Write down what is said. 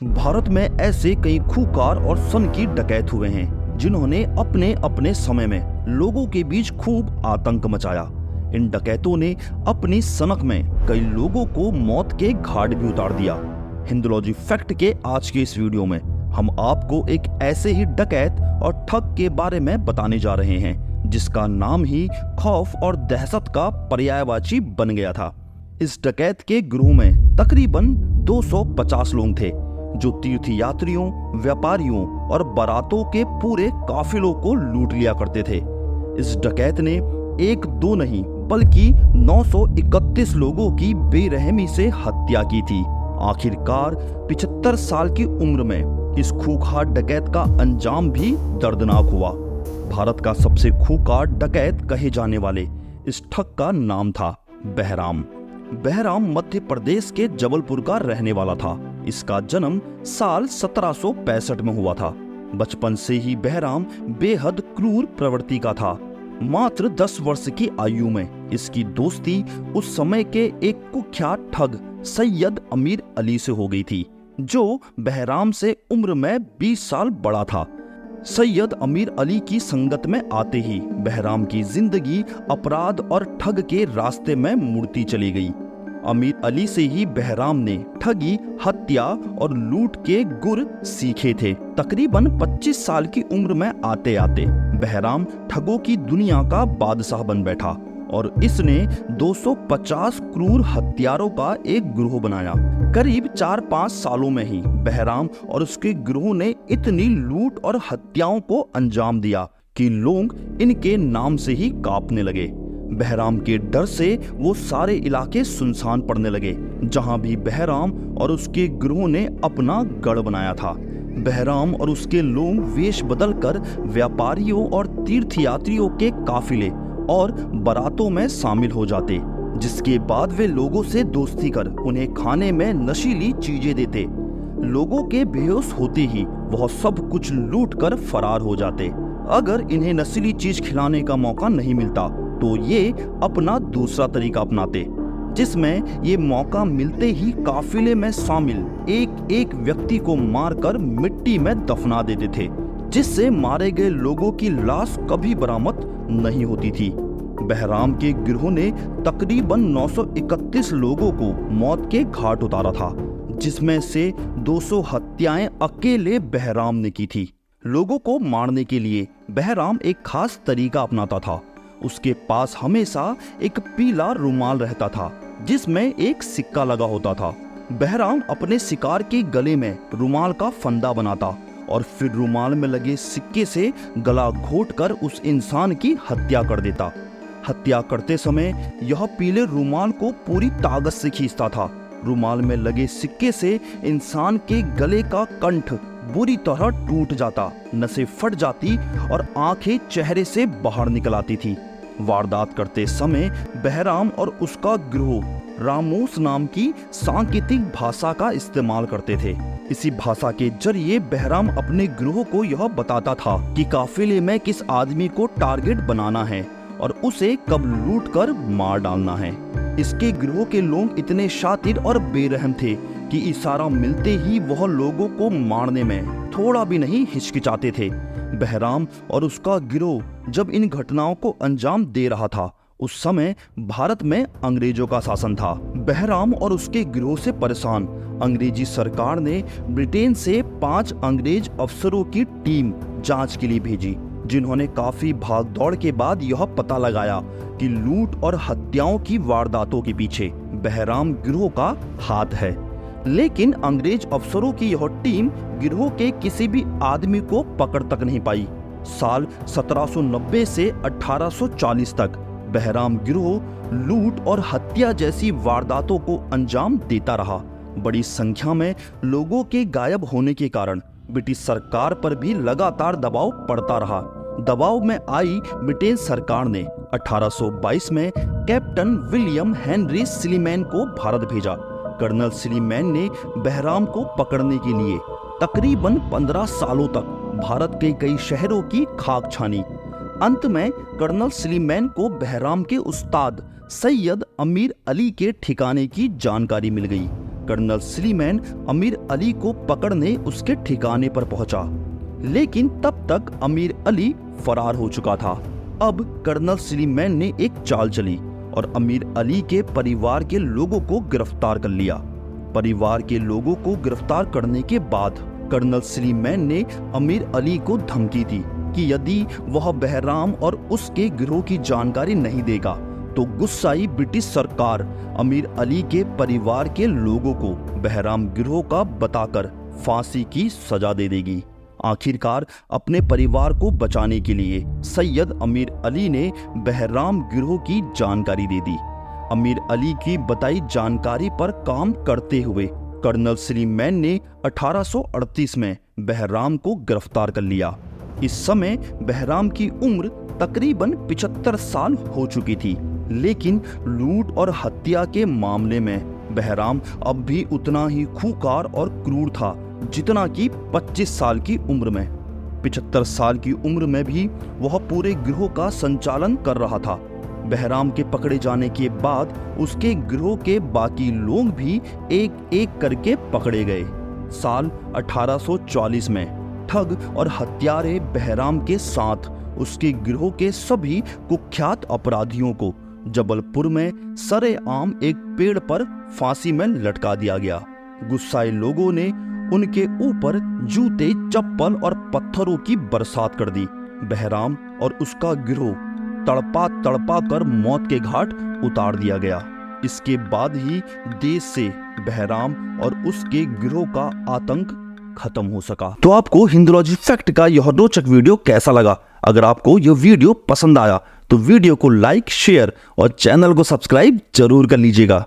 भारत में ऐसे कई खूंखार और सनकी डकैत हुए हैं जिन्होंने अपने अपने समय में लोगों के बीच खूब आतंक मचाया। इन डकैतों ने अपनी सनक में कई लोगों को मौत के घाट भी उतार दिया। हिंदुलॉजी फैक्ट के आज के इस वीडियो में हम आपको एक ऐसे ही डकैत और ठग के बारे में बताने जा रहे हैं जिसका नाम ही खौफ और दहशत का पर्यायवाची बन गया था। इस डकैत के गिरोह में तकरीबन 250 लोग थे जो तीर्थ यात्रियों, व्यापारियों और बारातों के पूरे काफिलों को लूट लिया करते थे। इस डकैत ने एक दो नहीं बल्कि 931 लोगों की बेरहमी से हत्या की थी। आखिरकार 75 साल की उम्र में इस खूंखार डकैत का अंजाम भी दर्दनाक हुआ। भारत का सबसे खूंखार डकैत कहे जाने वाले इस ठग का नाम था बहराम। बहराम मध्य प्रदेश के जबलपुर का रहने वाला था। इसका जन्म साल 1765 में हुआ था। बचपन से ही बहराम बेहद क्रूर प्रवृत्ति का था। मात्र 10 वर्ष की आयु में इसकी दोस्ती उस समय के एक कुख्यात ठग सैयद अमीर अली से हो गई थी, जो बहराम से उम्र में 20 साल बड़ा था। सैयद अमीर अली की संगत में आते ही बहराम की जिंदगी अपराध और ठग के रास्ते में मुड़ती चली गई। अमीर अली से ही बहराम ने ठगी, हत्या और लूट के गुर सीखे थे। तकरीबन 25 साल की उम्र में आते आते बहराम ठगों की दुनिया का बादशाह बन बैठा और इसने 250 क्रूर हत्यारों का एक गिरोह बनाया। करीब 4-5 सालों में ही बहराम और उसके गिरोह ने इतनी लूट और हत्याओं को अंजाम दिया कि लोग इनके नाम से ही कांपने लगे। बहराम के डर से वो सारे इलाके सुनसान पड़ने लगे जहां भी बहराम और उसके गिरोह ने अपना गढ़ बनाया था। बहराम और उसके लोग वेश बदलकर व्यापारियों और तीर्थयात्रियों के काफिले और बारातों में शामिल हो जाते, जिसके बाद वे लोगों से दोस्ती कर उन्हें खाने में नशीली चीजें देते। लोगों के बेहोश होते ही वह सब कुछ लूट कर फरार हो जाते। अगर इन्हें नशीली चीज खिलाने का मौका नहीं मिलता तो ये अपना दूसरा तरीका अपनाते, जिसमें ये मौका मिलते ही काफिले में शामिल एक एक व्यक्ति को मारकर मिट्टी में दफना देते थे, जिससे मारे गए लोगों की लाश कभी बरामद नहीं होती थी। बहराम के गिरोह ने तकरीबन 931 लोगों को मौत के घाट उतारा था, जिसमें से 200 हत्याएं अकेले बहराम ने की थी। लोगों को मारने के लिए बहराम एक खास तरीका अपनाता था। उसके पास हमेशा एक पीला रुमाल रहता था जिसमें एक सिक्का लगा होता था। बहराम अपने शिकार के गले में रुमाल का फंदा बनाता और फिर रुमाल में लगे सिक्के से गला घोंटकर उस इंसान की हत्या कर देता। हत्या करते समय यह पीले रुमाल को पूरी ताकत से खींचता था। रुमाल में लगे सिक्के से इंसान के गले का कंठ बुरी तरह टूट जाता, नसें फट जाती और आंखें चेहरे से बाहर निकल आती थी। वारदात करते समय बहराम और उसका गिरोह रामोस नाम की सांकेतिक भाषा का इस्तेमाल करते थे। इसी भाषा के जरिए बहराम अपने गिरोह को यह बताता था कि काफिले में किस आदमी को टारगेट बनाना है और उसे कब लूट कर मार डालना है। इसके गिरोह के लोग इतने शातिर और बेरहम थे कि इशारा मिलते ही वह लोगों को मारने में थोड़ा भी नहीं हिचकिचाते थे। बहराम और उसका गिरोह जब इन घटनाओं को अंजाम दे रहा था, उस समय भारत में अंग्रेजों का शासन था। बहराम और उसके गिरोह से परेशान अंग्रेजी सरकार ने ब्रिटेन से 5 अंग्रेज अफसरों की टीम जांच के लिए भेजी, जिन्होंने काफी भाग दौड़ के बाद यह पता लगाया कि लूट और हत्याओं की वारदातों के पीछे बहराम गिरोह का हाथ है। लेकिन अंग्रेज अफसरों की यह टीम गिरोह के किसी भी आदमी को पकड़ तक नहीं पाई। साल 1790 से 1840 तक बहराम गिरोह लूट और हत्या जैसी वारदातों को अंजाम देता रहा। बड़ी संख्या में लोगों के गायब होने के कारण ब्रिटिश सरकार पर भी लगातार दबाव पड़ता रहा। दबाव में आई ब्रिटेन सरकार ने 1822 में कैप्टन विलियम हेनरी स्लीमैन को भारत भेजा। कर्नल स्लीमैन ने बहराम को पकड़ने के लिए तकरीबन 15 सालों तक भारत के कई शहरों की खाक छानी। अंत में कर्नल स्लीमैन को बहराम के उस्ताद सैयद अमीर अली के ठिकाने की जानकारी मिल गई। कर्नल सुलेमान अमीर अली को पकड़ने उसके ठिकाने पर पहुंचा, लेकिन तब तक अमीर अली फरार हो चुका था। अब कर्नल सुलेमान ने एक चाल चली और अमीर अली के परिवार के लोगों को गिरफ्तार कर लिया। परिवार के लोगों को गिरफ्तार करने के बाद कर्नल सुलेमान ने अमीर अली को धमकी दी कि यदि वह बहराम और उसके गिरोह की जानकारी नहीं देगा तो गुस्साई ब्रिटिश सरकार अमीर अली के परिवार के लोगों को बहराम गिरोह का बताकर फांसी की सजा दे देगी। आखिरकार अपने परिवार को बचाने के लिए सैयद अमीर अली ने बहराम गिरोह की जानकारी दे दी। अमीर अली की बताई जानकारी पर काम करते हुए कर्नल सुलेमान ने 1838 में बहराम को गिरफ्तार कर लिया। इस समय बहराम की उम्र तकरीबन 75 साल हो चुकी थी, लेकिन लूट और हत्या के मामले में बहराम अब भी उतना ही खूंखार और क्रूर था जितना कि 25 साल की उम्र में। 75 साल की उम्र में भी वह पूरे गिरोह का संचालन कर रहा था। बहराम के पकड़े जाने के बाद उसके गिरोह के बाकी लोग भी एक एक करके पकड़े गए। साल 1840 में ठग और हत्यारे बहराम के साथ उसके गिरोह के सभी कुख्यात अपराधियों को जबलपुर में सरेआम एक पेड़ पर फांसी में लटका दिया गया। गुस्साए लोगों ने उनके ऊपर जूते, चप्पल और पत्थरों की बरसात कर दी। बहराम और उसका गिरोह तड़पा तड़पा कर मौत के घाट उतार दिया गया। इसके बाद ही देश से बहराम और उसके गिरोह का आतंक खत्म हो सका। तो आपको हिंदुलॉजी फैक्ट का यह रोचक वीडियो कैसा लगा? अगर आपको यह वीडियो पसंद आया तो वीडियो को लाइक, शेयर और चैनल को सब्सक्राइब जरूर कर लीजिएगा।